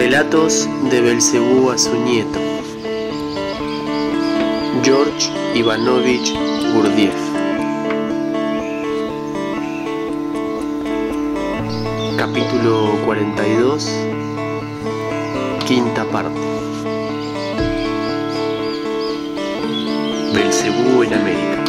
Relatos de Belcebú a su nieto, George Ivanovich Gurdjieff. Capítulo 42, quinta parte. Belcebú en América.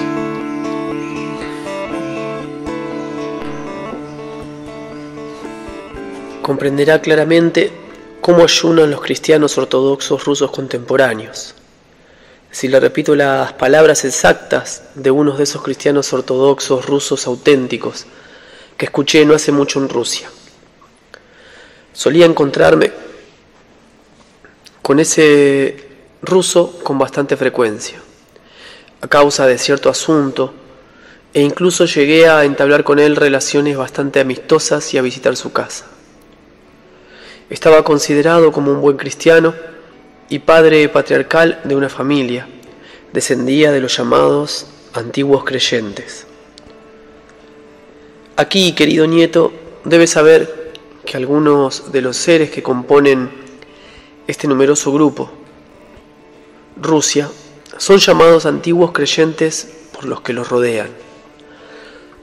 Comprenderá claramente cómo ayunan los cristianos ortodoxos rusos contemporáneos. Si le repito las palabras exactas de uno de esos cristianos ortodoxos rusos auténticos que escuché no hace mucho en Rusia. Solía encontrarme con ese ruso con bastante frecuencia, a causa de cierto asunto, e incluso llegué a entablar con él relaciones bastante amistosas y a visitar su casa. Estaba considerado como un buen cristiano y padre patriarcal de una familia. Descendía de los llamados antiguos creyentes. Aquí, querido nieto, debes saber que algunos de los seres que componen este numeroso grupo, Rusia, son llamados antiguos creyentes por los que los rodean.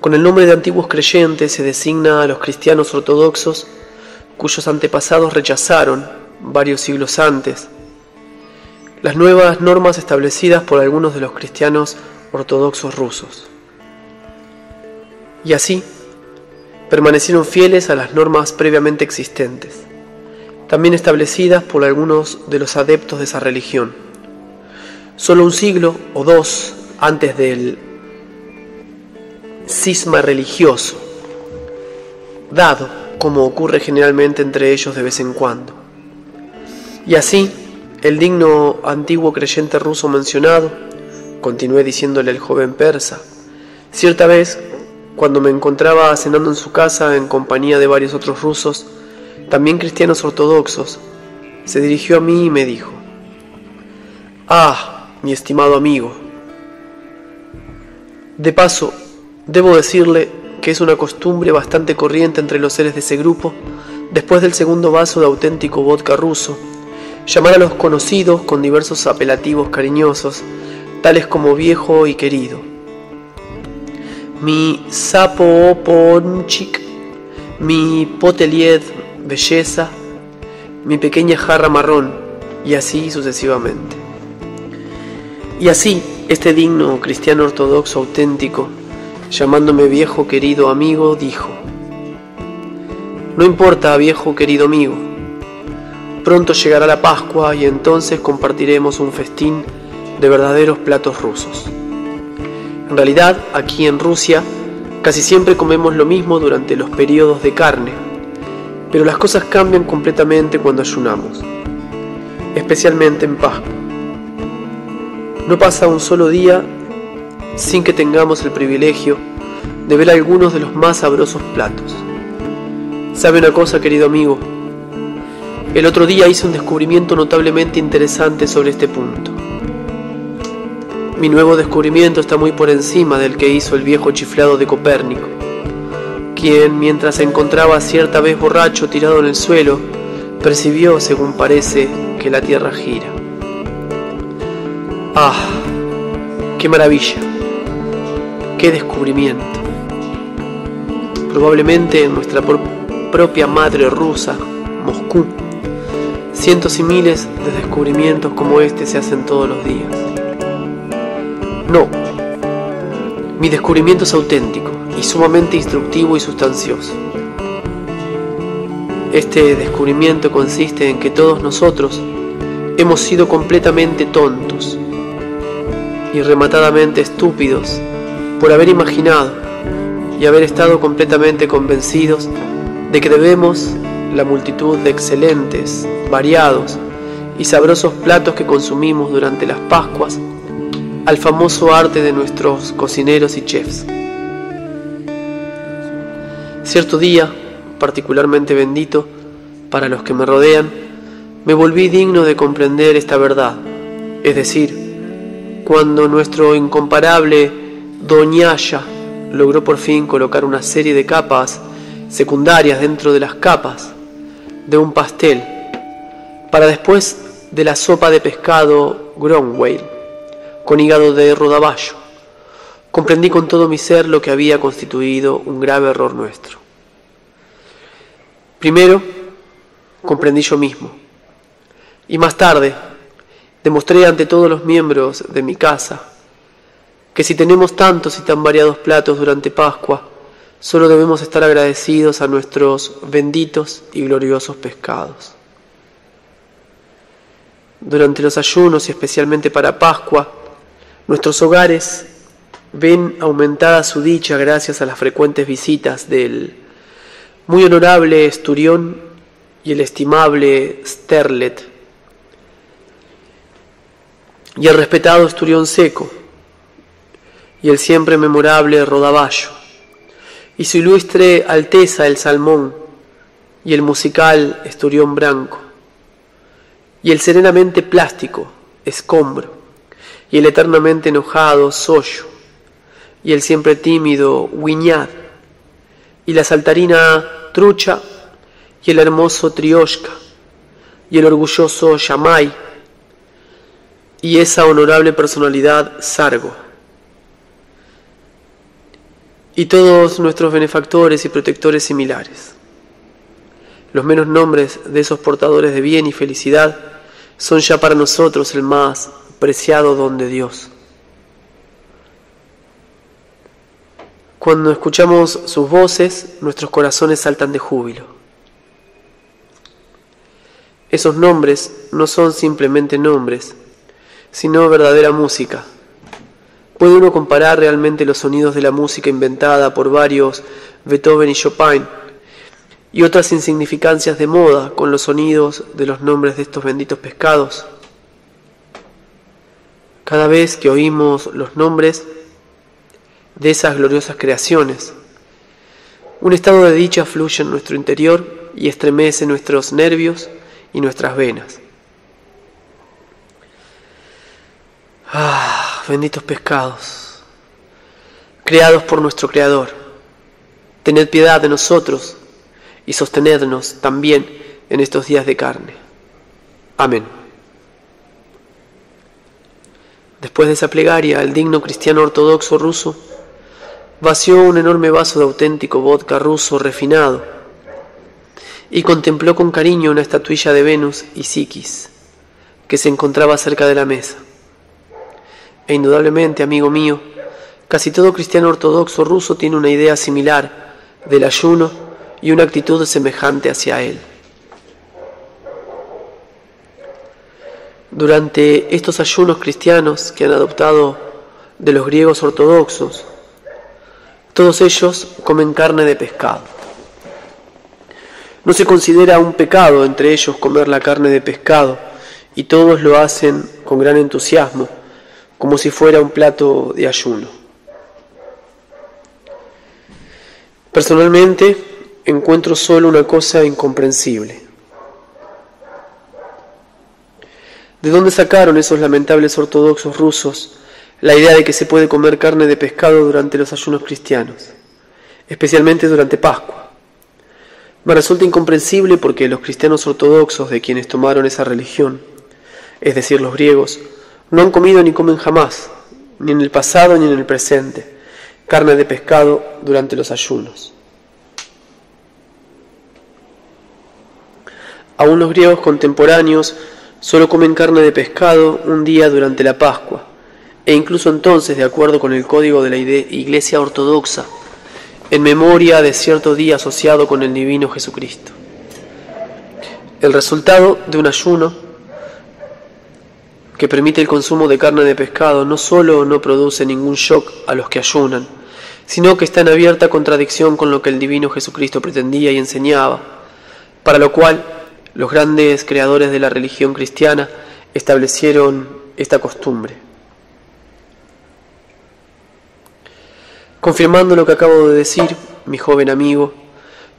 Con el nombre de antiguos creyentes se designa a los cristianos ortodoxos cuyos antepasados rechazaron, varios siglos antes, las nuevas normas establecidas por algunos de los cristianos ortodoxos rusos. Y así, permanecieron fieles a las normas previamente existentes, también establecidas por algunos de los adeptos de esa religión. Solo un siglo o dos antes del cisma religioso, dado como ocurre generalmente entre ellos de vez en cuando. Y así, el digno antiguo creyente ruso mencionado, continué diciéndole al joven persa, cierta vez, cuando me encontraba cenando en su casa en compañía de varios otros rusos, también cristianos ortodoxos, se dirigió a mí y me dijo: «Ah, mi estimado amigo, de paso, debo decirle que es una costumbre bastante corriente entre los seres de ese grupo, después del segundo vaso de auténtico vodka ruso, llamar a los conocidos con diversos apelativos cariñosos, tales como viejo y querido. Mi sapo-ponchik, mi potelied, belleza, mi pequeña jarra marrón, y así sucesivamente». Y así, este digno cristiano ortodoxo auténtico, llamándome viejo querido amigo, dijo: «No importa, viejo querido amigo, pronto llegará la Pascua y entonces compartiremos un festín de verdaderos platos rusos. En realidad, aquí en Rusia, casi siempre comemos lo mismo durante los periodos de carne, pero las cosas cambian completamente cuando ayunamos, especialmente en Pascua. No pasa un solo día sin que tengamos el privilegio de ver algunos de los más sabrosos platos. ¿Sabe una cosa, querido amigo? El otro día hice un descubrimiento notablemente interesante sobre este punto. Mi nuevo descubrimiento está muy por encima del que hizo el viejo chiflado de Copérnico, quien, mientras se encontraba cierta vez borracho tirado en el suelo, percibió, según parece, que la tierra gira. ¡Ah! ¡Qué maravilla! ¡Qué descubrimiento! Probablemente en nuestra propia madre rusa, Moscú, cientos y miles de descubrimientos como este se hacen todos los días. No, mi descubrimiento es auténtico y sumamente instructivo y sustancioso. Este descubrimiento consiste en que todos nosotros hemos sido completamente tontos y rematadamente estúpidos por haber imaginado y haber estado completamente convencidos de que debemos la multitud de excelentes, variados y sabrosos platos que consumimos durante las Pascuas al famoso arte de nuestros cocineros y chefs. Cierto día, particularmente bendito para los que me rodean, me volví digno de comprender esta verdad, es decir, cuando nuestro incomparable Doñaya logró por fin colocar una serie de capas secundarias dentro de las capas de un pastel para después de la sopa de pescado Gronwale, con hígado de rodaballo, comprendí con todo mi ser lo que había constituido un grave error nuestro. Primero, comprendí yo mismo, y más tarde demostré ante todos los miembros de mi casa que si tenemos tantos y tan variados platos durante Pascua, solo debemos estar agradecidos a nuestros benditos y gloriosos pescados. Durante los ayunos y especialmente para Pascua, nuestros hogares ven aumentada su dicha gracias a las frecuentes visitas del muy honorable Esturión y el estimable Sterlet, y el respetado Esturión Seco, y el siempre memorable Rodaballo, y su ilustre Alteza el Salmón, y el musical Esturión Branco, y el serenamente plástico Escombro, y el eternamente enojado Sollo, y el siempre tímido Wiñad, y la saltarina Trucha, y el hermoso Trioshka, y el orgulloso Yamay, y esa honorable personalidad Sargo, y todos nuestros benefactores y protectores similares. Los menos nombres de esos portadores de bien y felicidad son ya para nosotros el más preciado don de Dios. Cuando escuchamos sus voces, nuestros corazones saltan de júbilo. Esos nombres no son simplemente nombres, sino verdadera música. ¿Puede uno comparar realmente los sonidos de la música inventada por varios Beethoven y Chopin y otras insignificancias de moda con los sonidos de los nombres de estos benditos pescados? Cada vez que oímos los nombres de esas gloriosas creaciones, un estado de dicha fluye en nuestro interior y estremece nuestros nervios y nuestras venas. Benditos pescados, creados por nuestro Creador, tened piedad de nosotros y sostenednos también en estos días de carne. Amén. Después de esa plegaria, el digno cristiano ortodoxo ruso vació un enorme vaso de auténtico vodka ruso refinado y contempló con cariño una estatuilla de Venus y Psiquis que se encontraba cerca de la mesa. E indudablemente, amigo mío, casi todo cristiano ortodoxo ruso tiene una idea similar del ayuno y una actitud semejante hacia él. Durante estos ayunos cristianos que han adoptado de los griegos ortodoxos, todos ellos comen carne de pescado. No se considera un pecado entre ellos comer la carne de pescado, y todos lo hacen con gran entusiasmo, como si fuera un plato de ayuno. Personalmente, encuentro solo una cosa incomprensible. ¿De dónde sacaron esos lamentables ortodoxos rusos la idea de que se puede comer carne de pescado durante los ayunos cristianos, especialmente durante Pascua? Me resulta incomprensible porque los cristianos ortodoxos de quienes tomaron esa religión, es decir, los griegos, no han comido ni comen jamás, ni en el pasado ni en el presente, carne de pescado durante los ayunos. Aún los griegos contemporáneos solo comen carne de pescado un día durante la Pascua, e incluso entonces, de acuerdo con el código de la Iglesia Ortodoxa, en memoria de cierto día asociado con el divino Jesucristo. El resultado de un ayuno que permite el consumo de carne de pescado no solo no produce ningún shock a los que ayunan, sino que está en abierta contradicción con lo que el divino Jesucristo pretendía y enseñaba, para lo cual los grandes creadores de la religión cristiana establecieron esta costumbre. Confirmando lo que acabo de decir, mi joven amigo,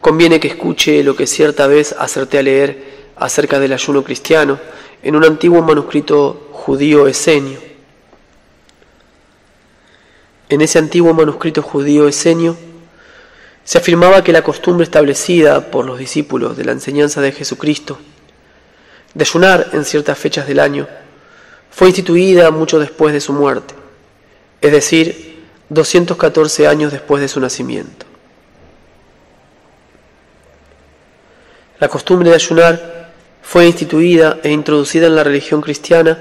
conviene que escuche lo que cierta vez acerté a leer acerca del ayuno cristiano en un antiguo manuscrito judío esenio. En ese antiguo manuscrito judío esenio se afirmaba que la costumbre establecida por los discípulos de la enseñanza de Jesucristo de ayunar en ciertas fechas del año, fue instituida mucho después de su muerte, es decir, 214 años después de su nacimiento. La costumbre de ayunar fue instituida e introducida en la religión cristiana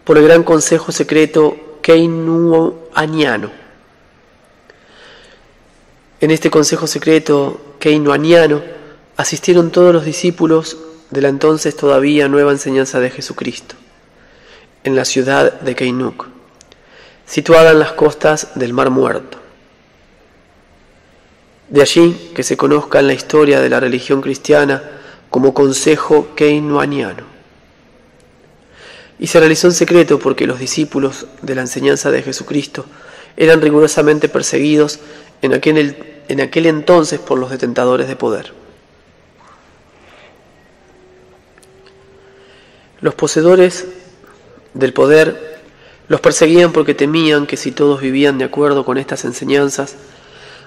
por el gran consejo secreto keynuaniano. En este consejo secreto keynuaniano asistieron todos los discípulos de la entonces todavía nueva enseñanza de Jesucristo, en la ciudad de Keinuk, situada en las costas del Mar Muerto. De allí que se conozca en la historia de la religión cristiana como Consejo Keynuaniano. Y se realizó en secreto porque los discípulos de la enseñanza de Jesucristo eran rigurosamente perseguidos en aquel entonces por los detentadores de poder. Los poseedores del poder los perseguían porque temían que si todos vivían de acuerdo con estas enseñanzas,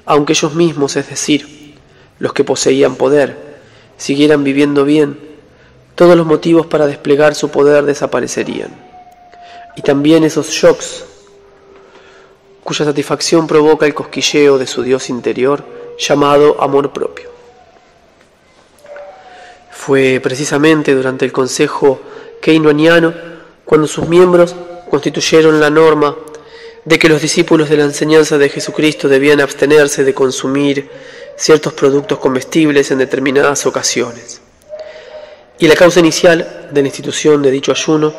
aunque ellos mismos, es decir, los que poseían poder, siguieran viviendo bien, todos los motivos para desplegar su poder desaparecerían. Y también esos shocks, cuya satisfacción provoca el cosquilleo de su Dios interior, llamado amor propio. Fue precisamente durante el Consejo Keynuaniano cuando sus miembros constituyeron la norma de que los discípulos de la enseñanza de Jesucristo debían abstenerse de consumir ciertos productos comestibles en determinadas ocasiones. Y la causa inicial de la institución de dicho ayuno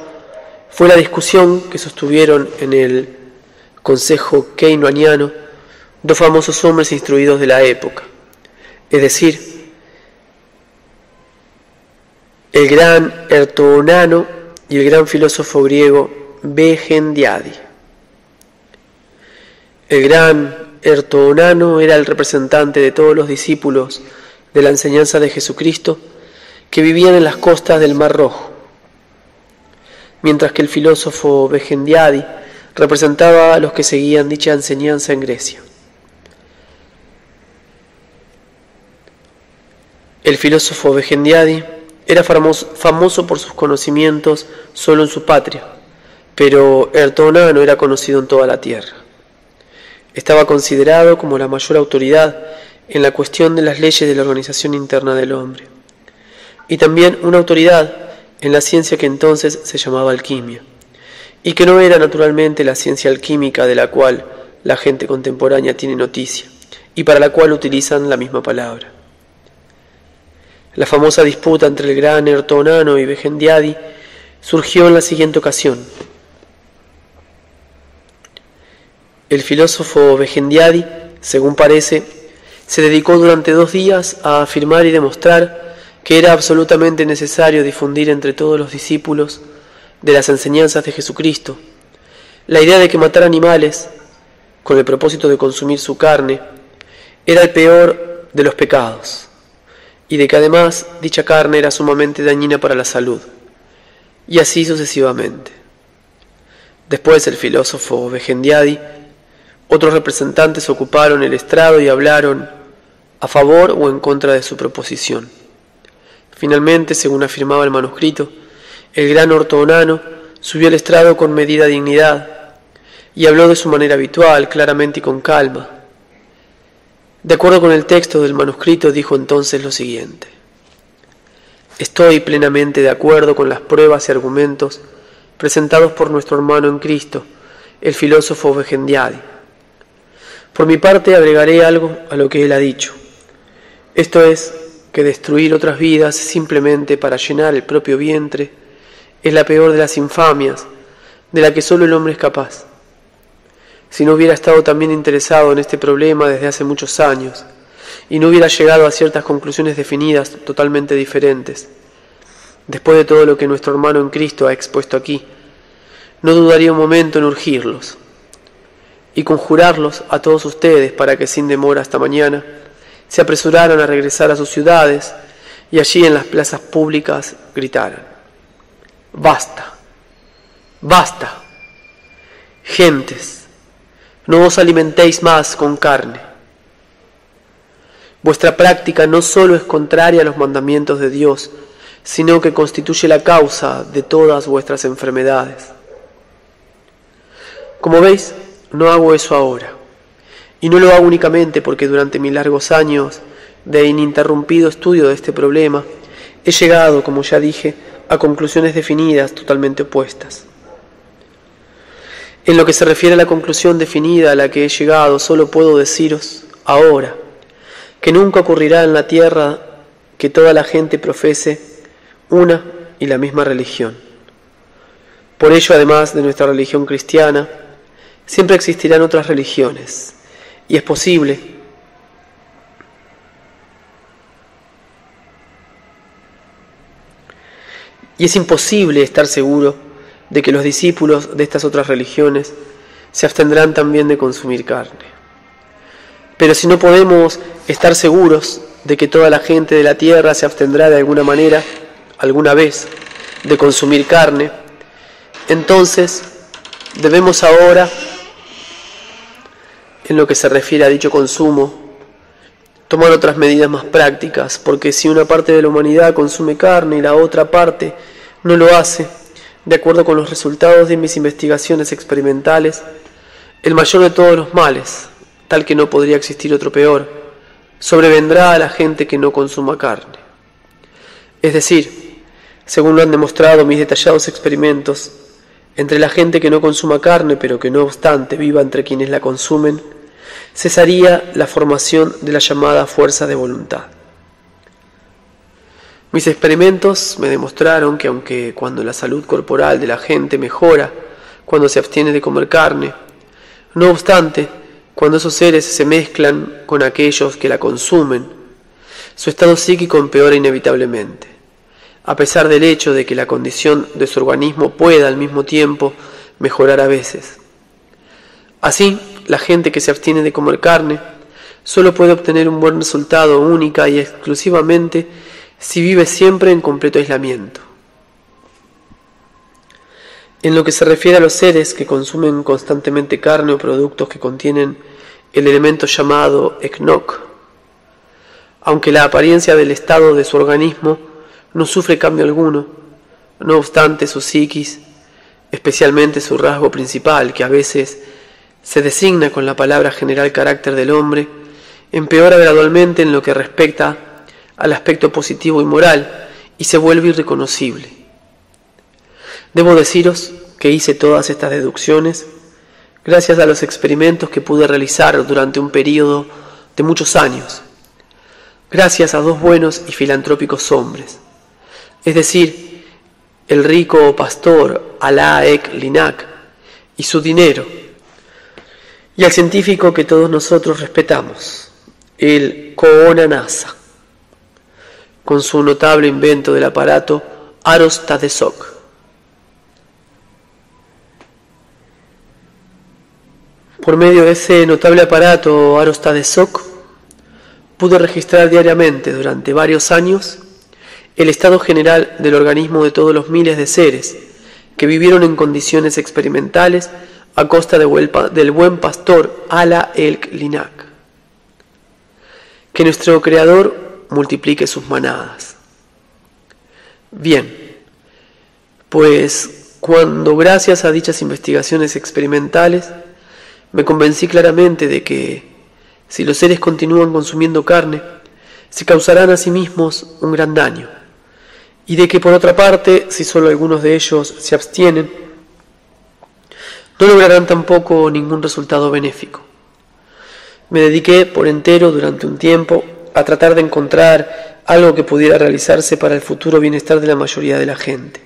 fue la discusión que sostuvieron en el Consejo Keynuaniano dos famosos hombres instruidos de la época, es decir, el gran Ertoonano y el gran filósofo griego Bejendiadi. El gran Ertoonano era el representante de todos los discípulos de la enseñanza de Jesucristo que vivían en las costas del Mar Rojo, mientras que el filósofo Bejendiadi representaba a los que seguían dicha enseñanza en Grecia. El filósofo Bejendiadi era famoso por sus conocimientos solo en su patria, pero Ertoonano era conocido en toda la tierra. Estaba considerado como la mayor autoridad en la cuestión de las leyes de la organización interna del hombre, y también una autoridad en la ciencia que entonces se llamaba alquimia, y que no era naturalmente la ciencia alquímica de la cual la gente contemporánea tiene noticia, y para la cual utilizan la misma palabra. La famosa disputa entre el gran Ertoonano y Bejendiadi surgió en la siguiente ocasión. El filósofo Bejendiadi, según parece, se dedicó durante 2 días a afirmar y demostrar que era absolutamente necesario difundir entre todos los discípulos de las enseñanzas de Jesucristo la idea de que matar animales con el propósito de consumir su carne era el peor de los pecados, y de que además dicha carne era sumamente dañina para la salud, y así sucesivamente. Después el filósofo Bejendiadi, otros representantes ocuparon el estrado y hablaron a favor o en contra de su proposición. Finalmente, según afirmaba el manuscrito, el gran Ertoonano subió al estrado con medida dignidad y habló de su manera habitual, claramente y con calma. De acuerdo con el texto del manuscrito, dijo entonces lo siguiente: estoy plenamente de acuerdo con las pruebas y argumentos presentados por nuestro hermano en Cristo, el filósofo Bejendiadi. Por mi parte agregaré algo a lo que él ha dicho. Esto es, que destruir otras vidas simplemente para llenar el propio vientre es la peor de las infamias de la que solo el hombre es capaz. Si no hubiera estado también interesado en este problema desde hace muchos años y no hubiera llegado a ciertas conclusiones definidas totalmente diferentes, después de todo lo que nuestro hermano en Cristo ha expuesto aquí, no dudaría un momento en urgirlos y conjurarlos a todos ustedes para que sin demora hasta mañana se apresuraran a regresar a sus ciudades y allí en las plazas públicas gritaran: ¡basta! ¡Basta! Gentes, no os alimentéis más con carne. Vuestra práctica no solo es contraria a los mandamientos de Dios, sino que constituye la causa de todas vuestras enfermedades. Como veis, no hago eso ahora, y no lo hago únicamente porque durante mis largos años de ininterrumpido estudio de este problema, he llegado, como ya dije, a conclusiones definidas totalmente opuestas. En lo que se refiere a la conclusión definida a la que he llegado, solo puedo deciros ahora que nunca ocurrirá en la tierra que toda la gente profese una y la misma religión. Por ello, además de nuestra religión cristiana, siempre existirán otras religiones, y es posible y es imposible estar seguro de que los discípulos de estas otras religiones se abstendrán también de consumir carne. Pero si no podemos estar seguros de que toda la gente de la tierra se abstendrá de alguna manera, alguna vez, de consumir carne, entonces debemos ahora, en lo que se refiere a dicho consumo, tomar otras medidas más prácticas, porque si una parte de la humanidad consume carne y la otra parte no lo hace, de acuerdo con los resultados de mis investigaciones experimentales, el mayor de todos los males, tal que no podría existir otro peor, sobrevendrá a la gente que no consuma carne. Es decir, según lo han demostrado mis detallados experimentos, entre la gente que no consuma carne, pero que no obstante viva entre quienes la consumen, cesaría la formación de la llamada fuerza de voluntad. Mis experimentos me demostraron que aunque cuando la salud corporal de la gente mejora cuando se abstiene de comer carne, no obstante, cuando esos seres se mezclan con aquellos que la consumen, su estado psíquico empeora inevitablemente, a pesar del hecho de que la condición de su organismo pueda al mismo tiempo mejorar a veces. Así, la gente que se abstiene de comer carne solo puede obtener un buen resultado única y exclusivamente si vive siempre en completo aislamiento. En lo que se refiere a los seres que consumen constantemente carne o productos que contienen el elemento llamado eknok, aunque la apariencia del estado de su organismo no sufre cambio alguno, no obstante su psiquis, especialmente su rasgo principal, que a veces se designa con la palabra general carácter del hombre, empeora gradualmente en lo que respecta al aspecto positivo y moral y se vuelve irreconocible. Debo deciros que hice todas estas deducciones gracias a los experimentos que pude realizar durante un periodo de muchos años, gracias a dos buenos y filantrópicos hombres, es decir, el rico pastor Alaa Ek Linak y su dinero, y al científico que todos nosotros respetamos, el Koona Nasa, con su notable invento del aparato Aros Tadesok. Por medio de ese notable aparato Aros Tadesok, pude registrar diariamente durante varios años el estado general del organismo de todos los miles de seres que vivieron en condiciones experimentales a costa del buen pastor Alaa Ek Linak. Que nuestro Creador multiplique sus manadas. Bien, pues cuando gracias a dichas investigaciones experimentales me convencí claramente de que si los seres continúan consumiendo carne, se causarán a sí mismos un gran daño, y de que por otra parte, si solo algunos de ellos se abstienen, no lograrán tampoco ningún resultado benéfico. Me dediqué por entero durante un tiempo a tratar de encontrar algo que pudiera realizarse para el futuro bienestar de la mayoría de la gente.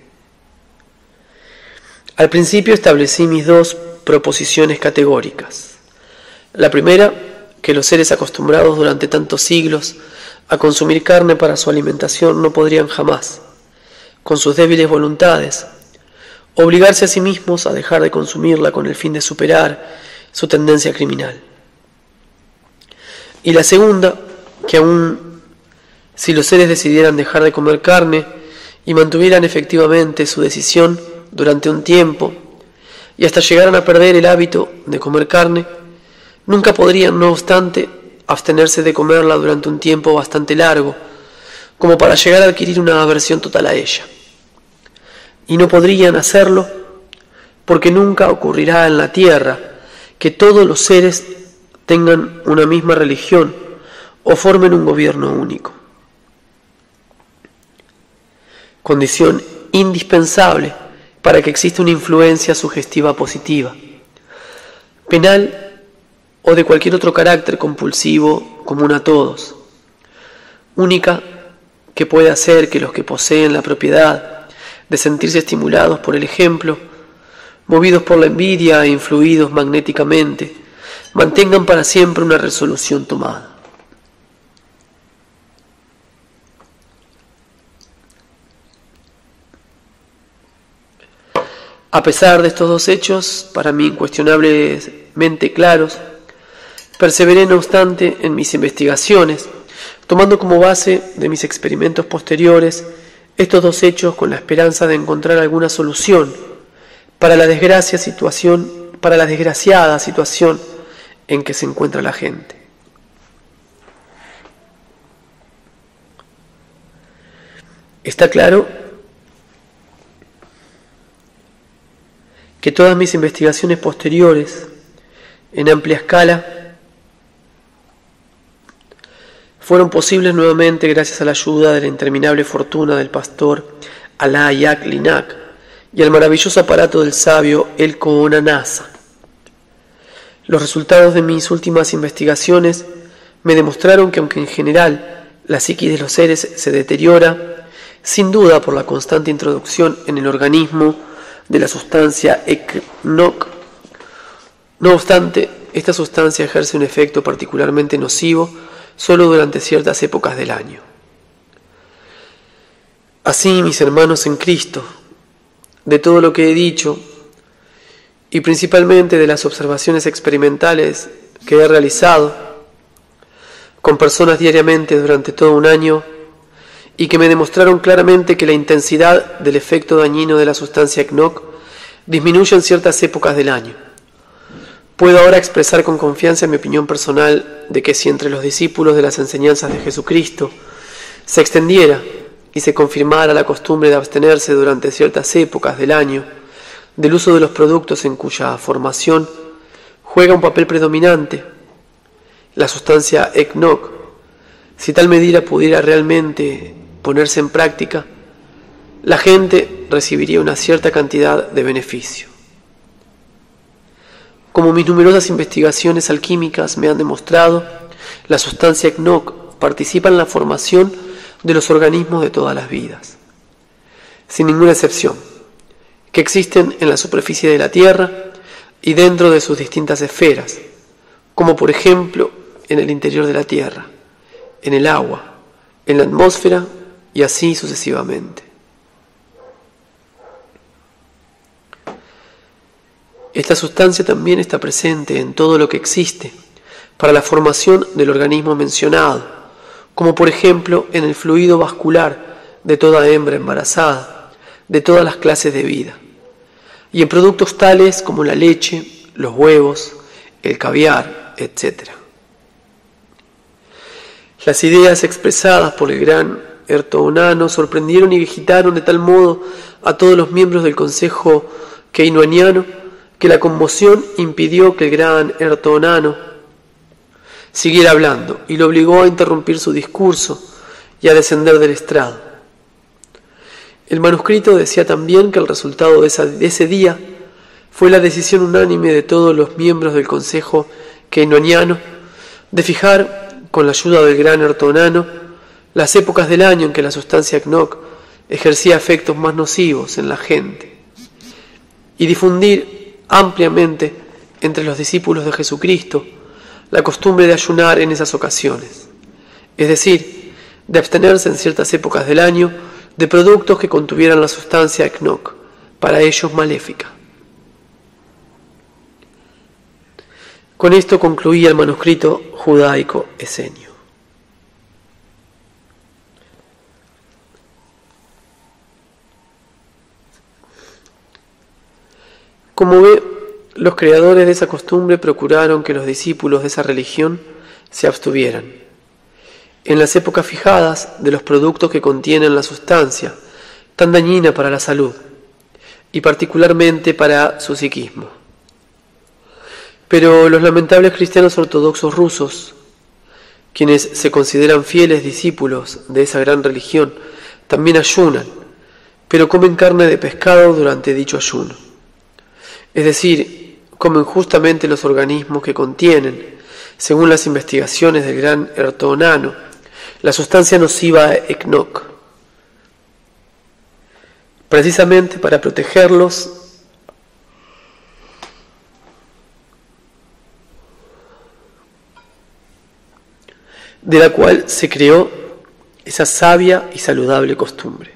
Al principio establecí mis dos proposiciones categóricas. La primera, que los seres acostumbrados durante tantos siglos a consumir carne para su alimentación no podrían jamás, con sus débiles voluntades, obligarse a sí mismos a dejar de consumirla con el fin de superar su tendencia criminal. Y la segunda, que aun si los seres decidieran dejar de comer carne y mantuvieran efectivamente su decisión durante un tiempo y hasta llegaran a perder el hábito de comer carne, nunca podrían, no obstante, abstenerse de comerla durante un tiempo bastante largo, como para llegar a adquirir una aversión total a ella. Y no podrían hacerlo porque nunca ocurrirá en la tierra que todos los seres tengan una misma religión o formen un gobierno único. Condición indispensable para que exista una influencia sugestiva positiva, penal o de cualquier otro carácter compulsivo común a todos, única que puede hacer que los que poseen la propiedad de sentirse estimulados por el ejemplo, movidos por la envidia e influidos magnéticamente, mantengan para siempre una resolución tomada. A pesar de estos dos hechos, para mí incuestionablemente claros, perseveré no obstante en mis investigaciones, tomando como base de mis experimentos posteriores estos dos hechos con la esperanza de encontrar alguna solución para la desgraciada situación en que se encuentra la gente. Está claro que todas mis investigaciones posteriores, en amplia escala, fueron posibles nuevamente gracias a la ayuda de la interminable fortuna del pastor Alá Yak Linak y al maravilloso aparato del sabio El Kohona Nasa. Los resultados de mis últimas investigaciones me demostraron que aunque en general la psiquis de los seres se deteriora, sin duda por la constante introducción en el organismo de la sustancia eknok, no obstante, esta sustancia ejerce un efecto particularmente nocivo solo durante ciertas épocas del año. Así, mis hermanos en Cristo, de todo lo que he dicho, y principalmente de las observaciones experimentales que he realizado con personas diariamente durante todo un año, y que me demostraron claramente que la intensidad del efecto dañino de la sustancia eknok disminuye en ciertas épocas del año. Puedo ahora expresar con confianza mi opinión personal de que si entre los discípulos de las enseñanzas de Jesucristo se extendiera y se confirmara la costumbre de abstenerse durante ciertas épocas del año del uso de los productos en cuya formación juega un papel predominante la sustancia eknok, si tal medida pudiera realmente ponerse en práctica, la gente recibiría una cierta cantidad de beneficio. Como mis numerosas investigaciones alquímicas me han demostrado, la sustancia eknok participa en la formación de los organismos de todas las vidas, sin ninguna excepción, que existen en la superficie de la Tierra y dentro de sus distintas esferas, como por ejemplo en el interior de la Tierra, en el agua, en la atmósfera y así sucesivamente. Esta sustancia también está presente en todo lo que existe para la formación del organismo mencionado, como por ejemplo en el fluido vascular de toda hembra embarazada, de todas las clases de vida, y en productos tales como la leche, los huevos, el caviar, etc. Las ideas expresadas por el gran Ertoonano sorprendieron y agitaron de tal modo a todos los miembros del Consejo Keinoaniano que la conmoción impidió que el gran Ertoonano siguiera hablando y lo obligó a interrumpir su discurso y a descender del estrado. El manuscrito decía también que el resultado de ese día fue la decisión unánime de todos los miembros del Consejo Keinoaniano de fijar, con la ayuda del gran Ertoonano, las épocas del año en que la sustancia eknok ejercía efectos más nocivos en la gente y difundir ampliamente entre los discípulos de Jesucristo la costumbre de ayunar en esas ocasiones, es decir, de abstenerse en ciertas épocas del año de productos que contuvieran la sustancia eknok, para ellos maléfica. Con esto concluía el manuscrito judaico esenio. Como ve, los creadores de esa costumbre procuraron que los discípulos de esa religión se abstuvieran. en las épocas fijadas de los productos que contienen la sustancia tan dañina para la salud y particularmente para su psiquismo. Pero los lamentables cristianos ortodoxos rusos, quienes se consideran fieles discípulos de esa gran religión, también ayunan, pero comen carne de pescado durante dicho ayuno. Es decir, comen justamente los organismos que contienen, según las investigaciones del gran Ertonano, la sustancia nociva ECNOC, precisamente para protegerlos de la cual se creó esa sabia y saludable costumbre.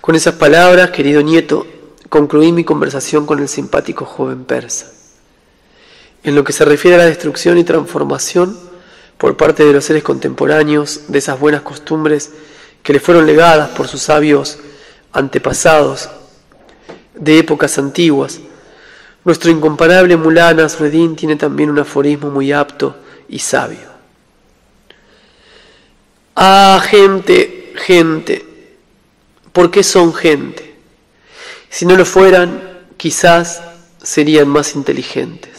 Con esas palabras, querido nieto, concluí mi conversación con el simpático joven persa. En lo que se refiere a la destrucción y transformación por parte de los seres contemporáneos de esas buenas costumbres que le fueron legadas por sus sabios antepasados de épocas antiguas, nuestro incomparable Mullah Nasreddin tiene también un aforismo muy apto y sabio. Ah, gente, gente, ¿por qué son gente? Si no lo fueran, quizás serían más inteligentes.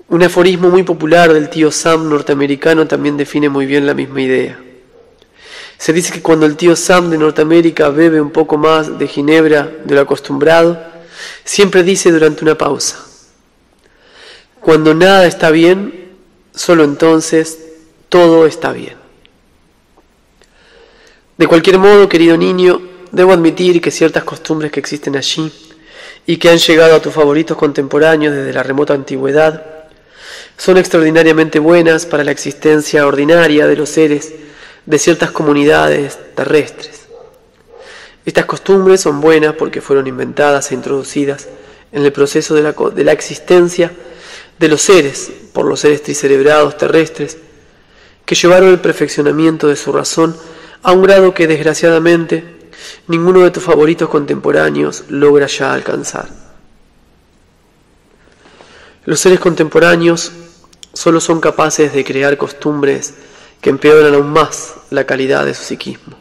Un aforismo muy popular del tío Sam norteamericano también define muy bien la misma idea. Se dice que cuando el tío Sam de Norteamérica bebe un poco más de ginebra de lo acostumbrado, siempre dice durante una pausa: cuando nada está bien, solo entonces todo está bien. De cualquier modo, querido niño, debo admitir que ciertas costumbres que existen allí y que han llegado a tus favoritos contemporáneos desde la remota antigüedad son extraordinariamente buenas para la existencia ordinaria de los seres de ciertas comunidades terrestres. Estas costumbres son buenas porque fueron inventadas e introducidas en el proceso de la existencia de los seres por los seres tricerebrados terrestres que llevaron el perfeccionamiento de su razón a un grado que desgraciadamente ninguno de tus favoritos contemporáneos logra ya alcanzar. Los seres contemporáneos solo son capaces de crear costumbres que empeoran aún más la calidad de su psiquismo.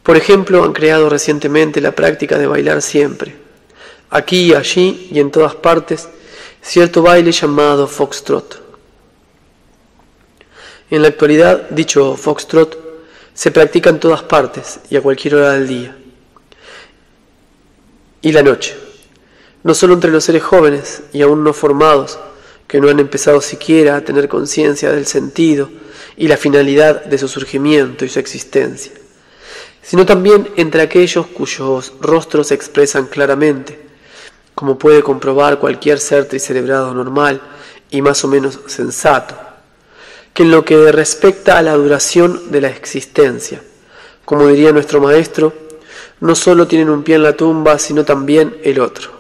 Por ejemplo, han creado recientemente la práctica de bailar siempre, aquí, allí y en todas partes, cierto baile llamado foxtrot. En la actualidad, dicho foxtrot se practica en todas partes y a cualquier hora del día y la noche, no solo entre los seres jóvenes y aún no formados, que no han empezado siquiera a tener conciencia del sentido y la finalidad de su surgimiento y su existencia, sino también entre aquellos cuyos rostros se expresan claramente, como puede comprobar cualquier ser tricerebrado normal y más o menos sensato, que en lo que respecta a la duración de la existencia, como diría nuestro maestro, no solo tienen un pie en la tumba, sino también el otro.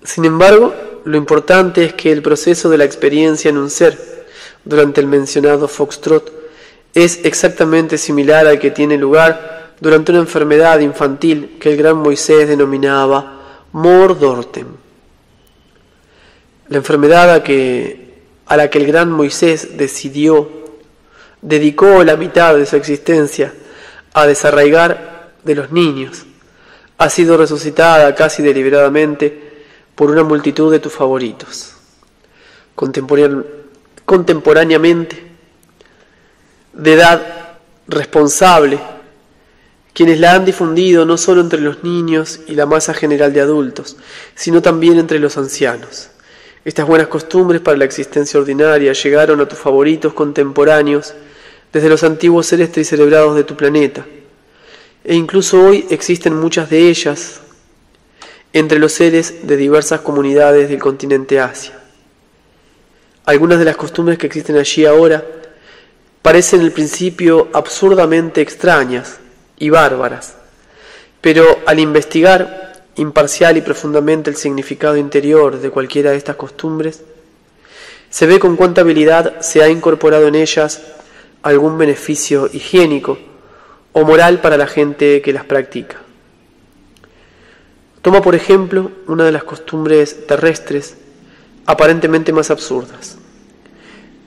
Sin embargo, lo importante es que el proceso de la experiencia en un ser durante el mencionado foxtrot es exactamente similar al que tiene lugar durante una enfermedad infantil que el gran Moisés denominaba Mordortem. La enfermedad a la que el gran Moisés dedicó la mitad de su existencia a desarraigar de los niños, ha sido resucitada casi deliberadamente por una multitud de tus favoritos. Contemporáneamente, de edad responsable, quienes la han difundido no solo entre los niños y la masa general de adultos, sino también entre los ancianos. Estas buenas costumbres para la existencia ordinaria llegaron a tus favoritos contemporáneos desde los antiguos seres tricerebrados de tu planeta, e incluso hoy existen muchas de ellas entre los seres de diversas comunidades del continente Asia. Algunas de las costumbres que existen allí ahora parecen al principio absurdamente extrañas y bárbaras, pero al investigar imparcial y profundamente el significado interior de cualquiera de estas costumbres, se ve con cuánta habilidad se ha incorporado en ellas algún beneficio higiénico o moral para la gente que las practica. Toma por ejemplo una de las costumbres terrestres aparentemente más absurdas,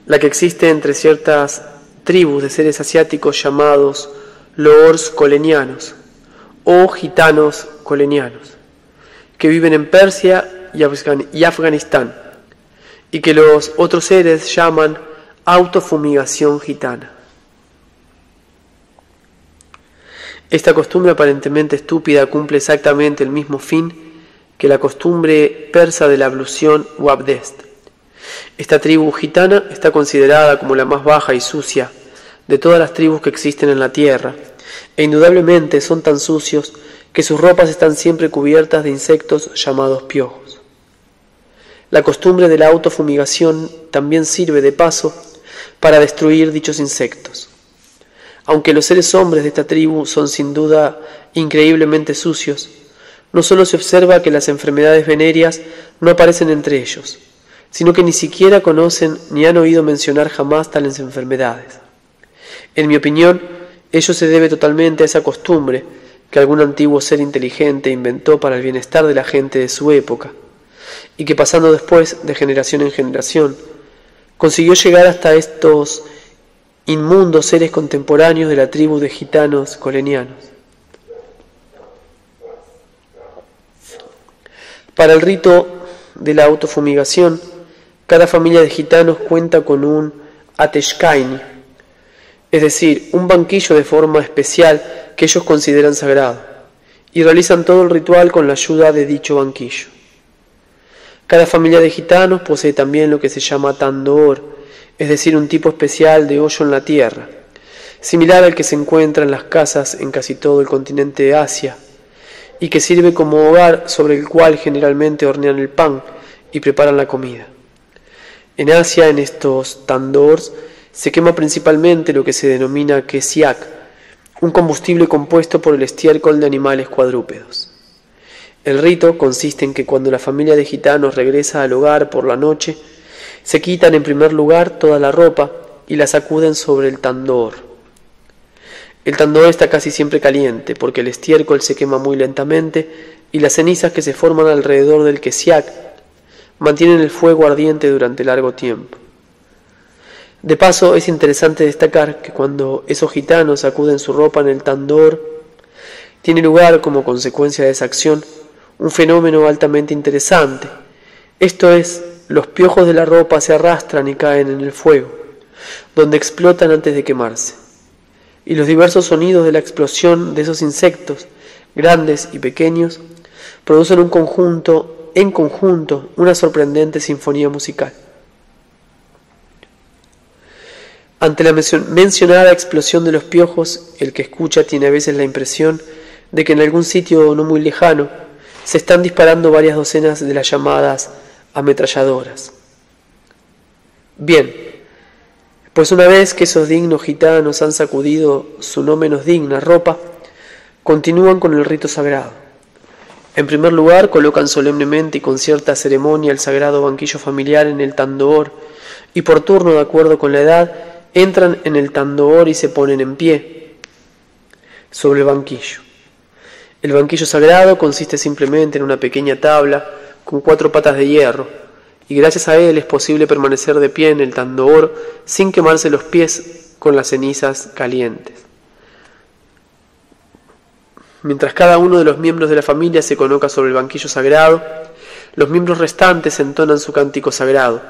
la que existe entre ciertas tribus de seres asiáticos llamados loors colenianos o gitanos colenianos, que viven en Persia y Afganistán, y que los otros seres llaman autofumigación gitana. Esta costumbre aparentemente estúpida cumple exactamente el mismo fin que la costumbre persa de la ablución o abdest. Esta tribu gitana está considerada como la más baja y sucia de todas las tribus que existen en la tierra, e indudablemente son tan sucios que sus ropas están siempre cubiertas de insectos llamados piojos. La costumbre de la autofumigación también sirve de paso para destruir dichos insectos. Aunque los seres hombres de esta tribu son sin duda increíblemente sucios, no solo se observa que las enfermedades venéreas no aparecen entre ellos, sino que ni siquiera conocen ni han oído mencionar jamás tales enfermedades. En mi opinión, ello se debe totalmente a esa costumbre que algún antiguo ser inteligente inventó para el bienestar de la gente de su época, y que pasando después de generación en generación, consiguió llegar hasta estos inmundos seres contemporáneos de la tribu de gitanos colenianos. Para el rito de la autofumigación, cada familia de gitanos cuenta con un ateshkaini, es decir, un banquillo de forma especial que ellos consideran sagrado, y realizan todo el ritual con la ayuda de dicho banquillo. Cada familia de gitanos posee también lo que se llama tandoor, es decir, un tipo especial de hoyo en la tierra, similar al que se encuentra en las casas en casi todo el continente de Asia, y que sirve como hogar sobre el cual generalmente hornean el pan y preparan la comida. En Asia, en estos tandoors, se quema principalmente lo que se denomina kesiak, un combustible compuesto por el estiércol de animales cuadrúpedos. El rito consiste en que cuando la familia de gitanos regresa al hogar por la noche, se quitan en primer lugar toda la ropa y la sacuden sobre el tandoor. El tandoor está casi siempre caliente porque el estiércol se quema muy lentamente y las cenizas que se forman alrededor del kesiak mantienen el fuego ardiente durante largo tiempo. De paso, es interesante destacar que cuando esos gitanos sacuden su ropa en el tandoor, tiene lugar como consecuencia de esa acción un fenómeno altamente interesante. Esto es, los piojos de la ropa se arrastran y caen en el fuego, donde explotan antes de quemarse. Y los diversos sonidos de la explosión de esos insectos, grandes y pequeños, producen en conjunto, una sorprendente sinfonía musical. Ante la mencionada explosión de los piojos, el que escucha tiene a veces la impresión de que en algún sitio no muy lejano se están disparando varias docenas de las llamadas ametralladoras. Bien, pues una vez que esos dignos gitanos han sacudido su no menos digna ropa, continúan con el rito sagrado. En primer lugar, colocan solemnemente y con cierta ceremonia el sagrado banquillo familiar en el tandoor, y por turno, de acuerdo con la edad, entran en el tandoor y se ponen en pie sobre el banquillo. El banquillo sagrado consiste simplemente en una pequeña tabla con 4 patas de hierro, y gracias a él es posible permanecer de pie en el tandoor sin quemarse los pies con las cenizas calientes. Mientras cada uno de los miembros de la familia se coloca sobre el banquillo sagrado, los miembros restantes entonan su cántico sagrado,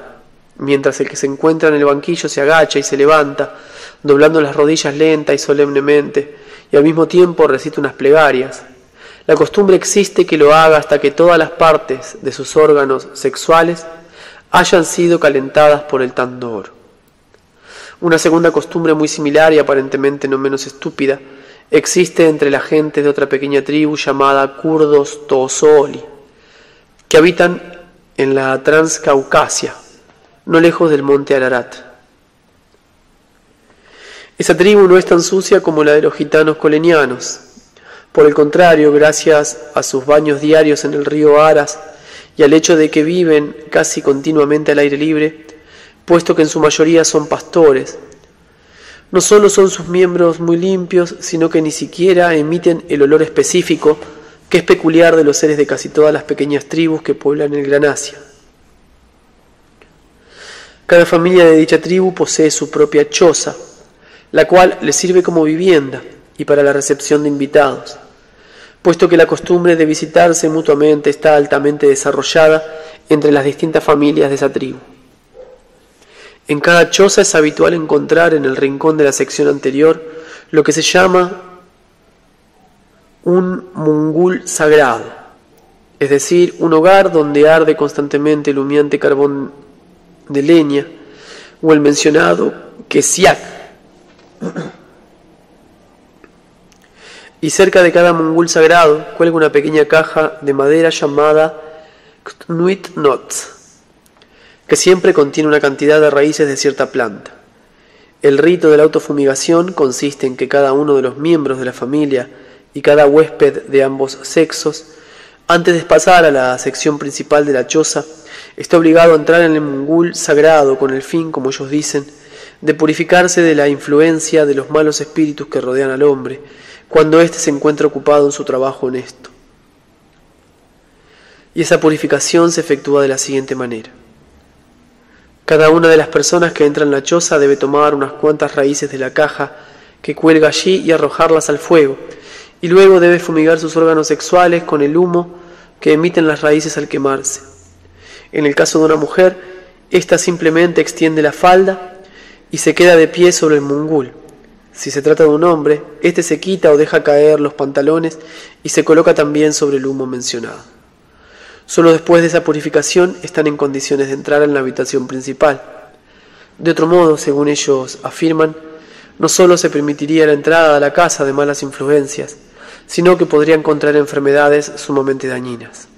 mientras el que se encuentra en el banquillo se agacha y se levanta, doblando las rodillas lenta y solemnemente, y al mismo tiempo recita unas plegarias. La costumbre existe que lo haga hasta que todas las partes de sus órganos sexuales hayan sido calentadas por el tandoor. Una segunda costumbre muy similar y aparentemente no menos estúpida existe entre la gente de otra pequeña tribu llamada kurdos toosoli, que habitan en la Transcaucasia, no lejos del monte Ararat. Esa tribu no es tan sucia como la de los gitanos colenianos. Por el contrario, gracias a sus baños diarios en el río Aras y al hecho de que viven casi continuamente al aire libre, puesto que en su mayoría son pastores, no solo son sus miembros muy limpios, sino que ni siquiera emiten el olor específico que es peculiar de los seres de casi todas las pequeñas tribus que pueblan el Gran Asia. Cada familia de dicha tribu posee su propia choza, la cual les sirve como vivienda y para la recepción de invitados, puesto que la costumbre de visitarse mutuamente está altamente desarrollada entre las distintas familias de esa tribu. En cada choza es habitual encontrar en el rincón de la sección anterior lo que se llama un mungul sagrado, es decir, un hogar donde arde constantemente el humeante carbón de leña, o el mencionado kesiak. Y cerca de cada mungul sagrado cuelga una pequeña caja de madera llamada Knuit Not, que siempre contiene una cantidad de raíces de cierta planta. El rito de la autofumigación consiste en que cada uno de los miembros de la familia y cada huésped de ambos sexos, antes de pasar a la sección principal de la choza, está obligado a entrar en el mungul sagrado con el fin, como ellos dicen, de purificarse de la influencia de los malos espíritus que rodean al hombre, cuando éste se encuentra ocupado en su trabajo honesto. Y esa purificación se efectúa de la siguiente manera. Cada una de las personas que entra en la choza debe tomar unas cuantas raíces de la caja que cuelga allí y arrojarlas al fuego, y luego debe fumigar sus órganos sexuales con el humo que emiten las raíces al quemarse. En el caso de una mujer, ésta simplemente extiende la falda y se queda de pie sobre el mungul. Si se trata de un hombre, éste se quita o deja caer los pantalones y se coloca también sobre el humo mencionado. Solo después de esa purificación están en condiciones de entrar en la habitación principal. De otro modo, según ellos afirman, no solo se permitiría la entrada a la casa de malas influencias, sino que podrían contraer enfermedades sumamente dañinas.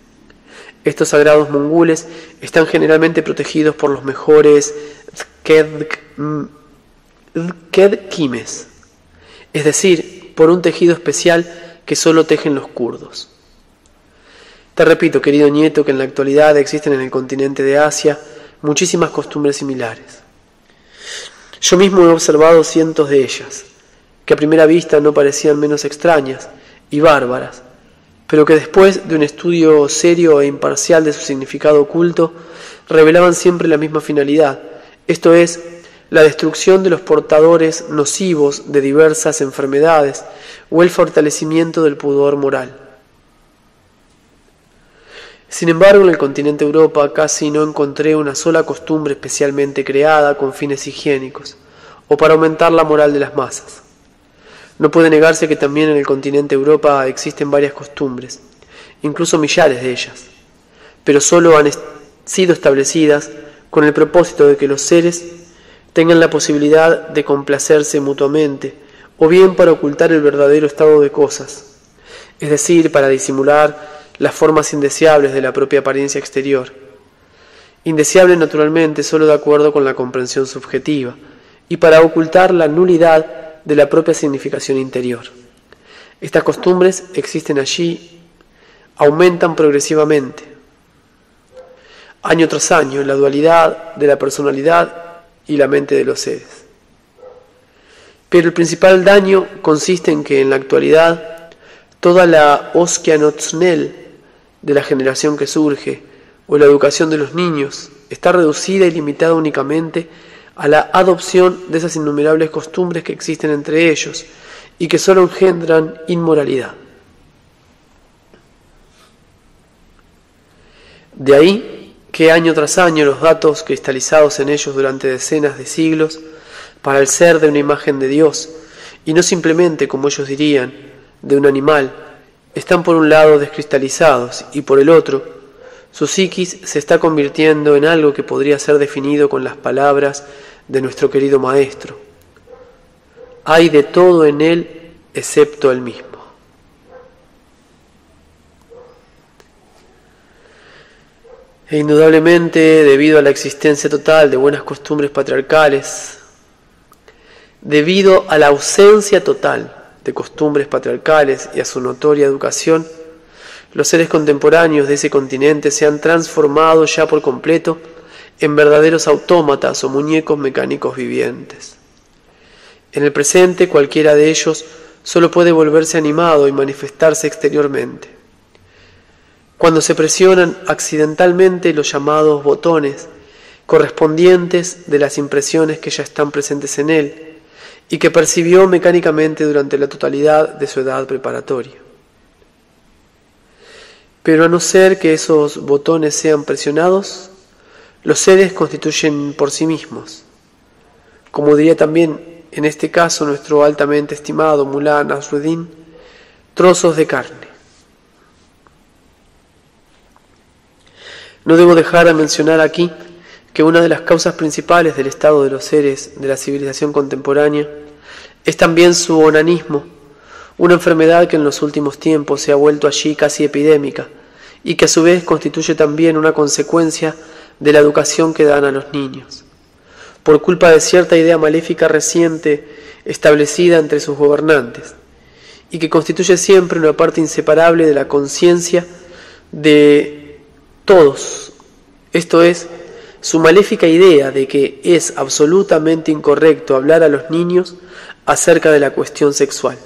Estos sagrados mongules están generalmente protegidos por los mejores kedkimes, es decir, por un tejido especial que solo tejen los kurdos. Te repito, querido nieto, que en la actualidad existen en el continente de Asia muchísimas costumbres similares. Yo mismo he observado cientos de ellas, que a primera vista no parecían menos extrañas y bárbaras, pero que después de un estudio serio e imparcial de su significado oculto, revelaban siempre la misma finalidad, esto es, la destrucción de los portadores nocivos de diversas enfermedades o el fortalecimiento del pudor moral. Sin embargo, en el continente Europa casi no encontré una sola costumbre especialmente creada con fines higiénicos o para aumentar la moral de las masas. No puede negarse que también en el continente Europa existen varias costumbres, incluso millares de ellas, pero solo han sido establecidas con el propósito de que los seres tengan la posibilidad de complacerse mutuamente, o bien para ocultar el verdadero estado de cosas, es decir, para disimular las formas indeseables de la propia apariencia exterior. Indeseable naturalmente solo de acuerdo con la comprensión subjetiva, y para ocultar la nulidad de la propia significación interior. Estas costumbres existen allí, aumentan progresivamente, año tras año, la dualidad de la personalidad y la mente de los seres. Pero el principal daño consiste en que en la actualidad toda la Oskianotznel de la generación que surge o la educación de los niños está reducida y limitada únicamente a la adopción de esas innumerables costumbres que existen entre ellos y que solo engendran inmoralidad. De ahí que año tras año los datos cristalizados en ellos durante decenas de siglos para el ser de una imagen de Dios, y no simplemente, como ellos dirían, de un animal, están por un lado descristalizados y por el otro, su psiquis se está convirtiendo en algo que podría ser definido con las palabras de nuestro querido maestro: hay de todo en él excepto él mismo. E indudablemente, debido a la existencia total de buenas costumbres patriarcales, debido a la ausencia total de costumbres patriarcales y a su notoria educación, los seres contemporáneos de ese continente se han transformado ya por completo en verdaderos autómatas o muñecos mecánicos vivientes. En el presente, cualquiera de ellos solo puede volverse animado y manifestarse exteriormente. cuando se presionan accidentalmente los llamados botones correspondientes de las impresiones que ya están presentes en él y que percibió mecánicamente durante la totalidad de su edad preparatoria. Pero a no ser que esos botones sean presionados, los seres constituyen por sí mismos, como diría también en este caso nuestro altamente estimado Mullah Nasruddin, trozos de carne. No debo dejar de mencionar aquí que una de las causas principales del estado de los seres de la civilización contemporánea es también su onanismo, una enfermedad que en los últimos tiempos se ha vuelto allí casi epidémica y que a su vez constituye también una consecuencia de la educación que dan a los niños, por culpa de cierta idea maléfica reciente establecida entre sus gobernantes y que constituye siempre una parte inseparable de la conciencia de todos, esto es, su maléfica idea de que es absolutamente incorrecto hablar a los niños acerca de la cuestión sexual.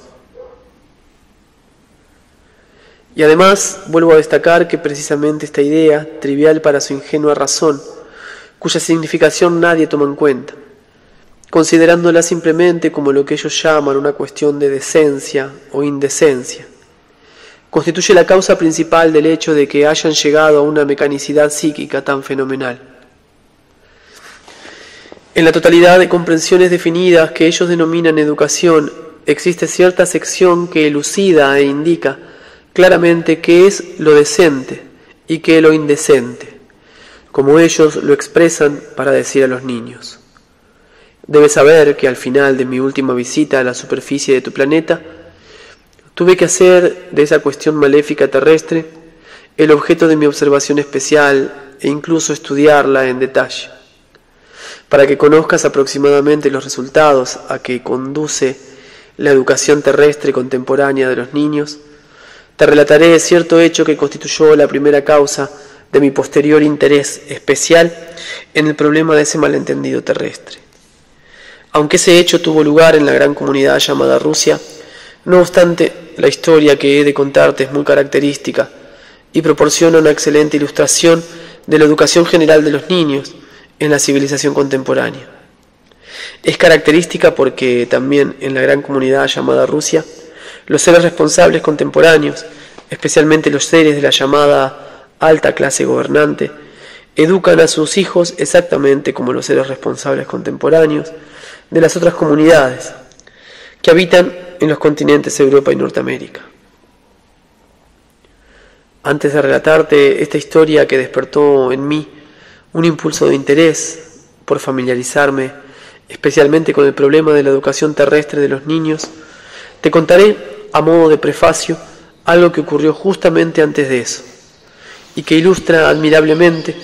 Y además vuelvo a destacar que precisamente esta idea, trivial para su ingenua razón, cuya significación nadie toma en cuenta, considerándola simplemente como lo que ellos llaman una cuestión de decencia o indecencia, constituye la causa principal del hecho de que hayan llegado a una mecanicidad psíquica tan fenomenal. En la totalidad de comprensiones definidas que ellos denominan educación, existe cierta sección que elucida e indica claramente qué es lo decente y qué es lo indecente, como ellos lo expresan para decir a los niños. Debes saber que al final de mi última visita a la superficie de tu planeta, tuve que hacer de esa cuestión maléfica terrestre el objeto de mi observación especial e incluso estudiarla en detalle. Para que conozcas aproximadamente los resultados a que conduce la educación terrestre contemporánea de los niños, te relataré cierto hecho que constituyó la primera causa de mi posterior interés especial en el problema de ese malentendido terrestre. Aunque ese hecho tuvo lugar en la gran comunidad llamada Rusia, no obstante, la historia que he de contarte es muy característica y proporciona una excelente ilustración de la educación general de los niños en la civilización contemporánea. Es característica porque también en la gran comunidad llamada Rusia, los seres responsables contemporáneos, especialmente los seres de la llamada alta clase gobernante, educan a sus hijos exactamente como los seres responsables contemporáneos de las otras comunidades que habitan en los continentes Europa y Norteamérica. Antes de relatarte esta historia que despertó en mí un impulso de interés por familiarizarme especialmente con el problema de la educación terrestre de los niños, te contaré a modo de prefacio algo que ocurrió justamente antes de eso y que ilustra admirablemente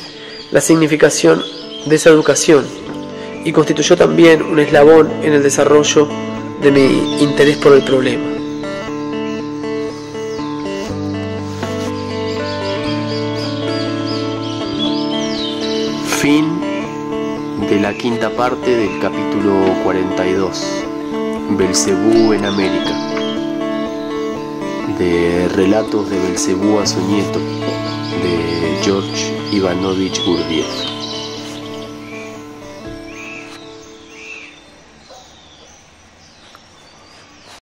la significación de esa educación y constituyó también un eslabón en el desarrollo de mi interés por el problema. Fin de la quinta parte del capítulo 42, Belcebú en América, de Relatos de Belcebú a su nieto, de George Ivanovich Gurdjieff.